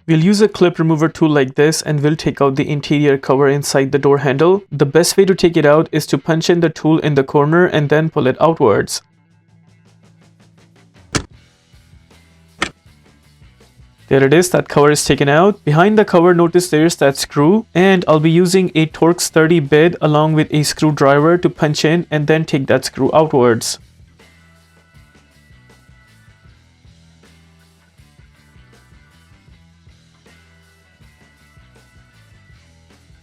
We'll use a clip remover tool like this and we'll take out the interior cover inside the door handle. The best way to take it out is to punch in the tool in the corner and then pull it outwards. There it is, that cover is taken out. Behind the cover, notice there's that screw, and I'll be using a Torx 30 bit along with a screwdriver to punch in and then take that screw outwards.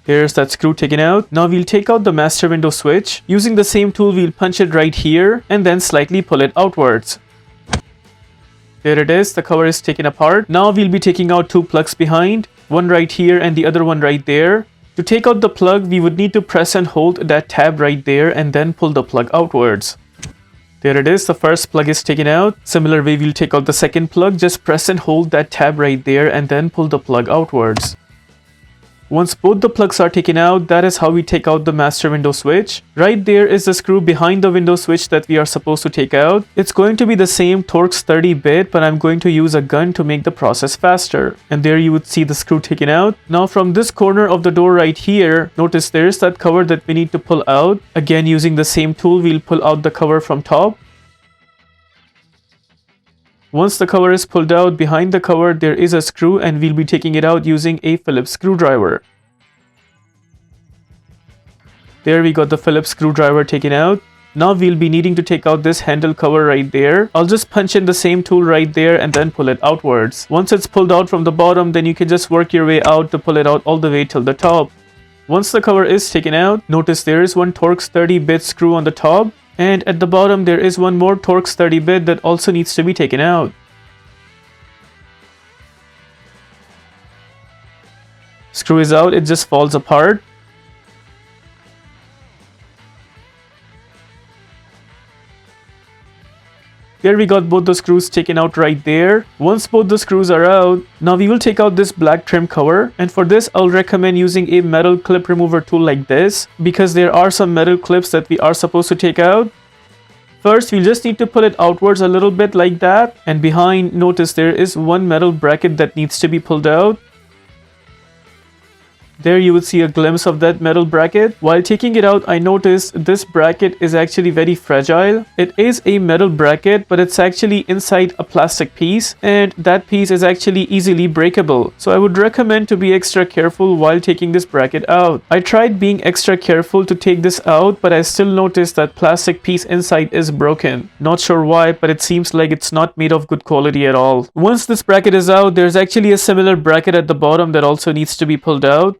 Here's that screw taken out. Now we'll take out the master window switch. Using the same tool, we'll punch it right here and then slightly pull it outwards. There it is, the cover is taken apart. Now we'll be taking out two plugs behind, one right here and the other one right there. To take out the plug, we would need to press and hold that tab right there and then pull the plug outwards. There it is, the first plug is taken out. Similar way, we'll take out the second plug. Just press and hold that tab right there and then pull the plug outwards. Once both the plugs are taken out, that is how we take out the master window switch. Right there is the screw behind the window switch that we are supposed to take out. It's going to be the same Torx 30 bit, but I'm going to use a gun to make the process faster. And there you would see the screw taken out. Now from this corner of the door right here, notice there's that cover that we need to pull out. Again, using the same tool, we'll pull out the cover from top. Once the cover is pulled out, behind the cover there is a screw and we'll be taking it out using a Phillips screwdriver. There we got the Phillips screwdriver taken out. Now we'll be needing to take out this handle cover right there. I'll just punch in the same tool right there and then pull it outwards. Once it's pulled out from the bottom, then you can just work your way out to pull it out all the way till the top. Once the cover is taken out, notice there is one Torx 30 bit screw on the top. And at the bottom there is one more Torx 30 bit that also needs to be taken out. Screw is out, it just falls apart. There we got both the screws taken out right there. Once both the screws are out, now we will take out this black trim cover, and for this I'll recommend using a metal clip remover tool like this because there are some metal clips that we are supposed to take out. First, we'll just need to pull it outwards a little bit like that, and behind, notice there is one metal bracket that needs to be pulled out. There you would see a glimpse of that metal bracket. While taking it out, I noticed this bracket is actually very fragile. It is a metal bracket, but it's actually inside a plastic piece, and that piece is actually easily breakable. So I would recommend to be extra careful while taking this bracket out. I tried being extra careful to take this out, but I still noticed that plastic piece inside is broken. Not sure why, but it seems like it's not made of good quality at all. Once this bracket is out, there's actually a similar bracket at the bottom that also needs to be pulled out.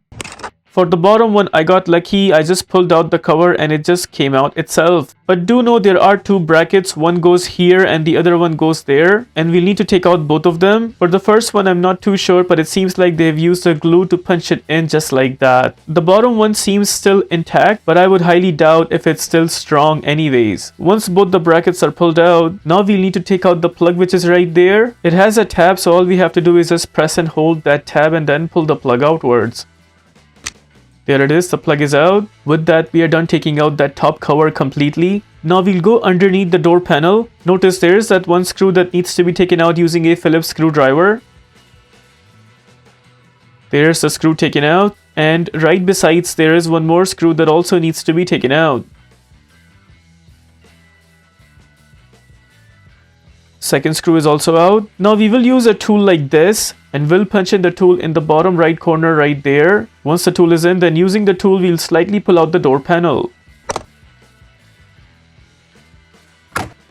For the bottom one, I got lucky. I just pulled out the cover and it just came out itself. But do know there are two brackets. One goes here and the other one goes there. And we'll need to take out both of them. For the first one, I'm not too sure, but it seems like they've used a glue to punch it in just like that. The bottom one seems still intact, but I would highly doubt if it's still strong anyways. Once both the brackets are pulled out, now we'll need to take out the plug which is right there. It has a tab, so all we have to do is just press and hold that tab and then pull the plug outwards. There it is, the plug is out. With that, we are done taking out that top cover completely. Now we'll go underneath the door panel. Notice there's that one screw that needs to be taken out using a Phillips screwdriver. There's the screw taken out. And right besides, there is one more screw that also needs to be taken out. Second screw is also out. Now we will use a tool like this and we'll punch in the tool in the bottom right corner right there. Once the tool is in, then using the tool we'll slightly pull out the door panel.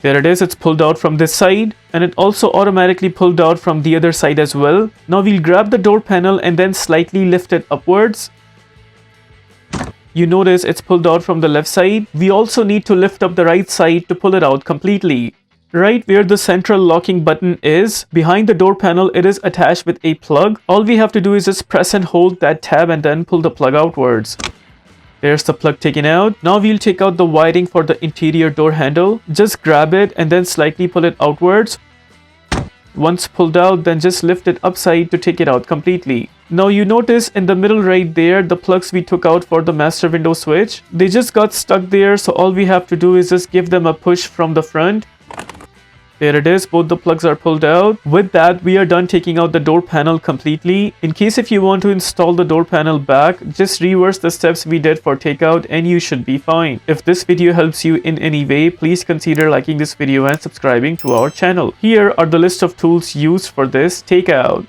There it is, it's pulled out from this side and it also automatically pulled out from the other side as well. Now we'll grab the door panel and then slightly lift it upwards. You notice it's pulled out from the left side. We also need to lift up the right side to pull it out completely. Right where the central locking button is, behind the door panel, it is attached with a plug. All we have to do is just press and hold that tab and then pull the plug outwards. There's the plug taken out. Now we'll take out the wiring for the interior door handle. Just grab it and then slightly pull it outwards. Once pulled out, then just lift it upside to take it out completely. Now you notice in the middle right there, the plugs we took out for the master window switch, they just got stuck there, so all we have to do is just give them a push from the front. There it is, both the plugs are pulled out. With that, we are done taking out the door panel completely. In case if you want to install the door panel back, just reverse the steps we did for takeout and you should be fine. If this video helps you in any way, please consider liking this video and subscribing to our channel. Here are the list of tools used for this takeout.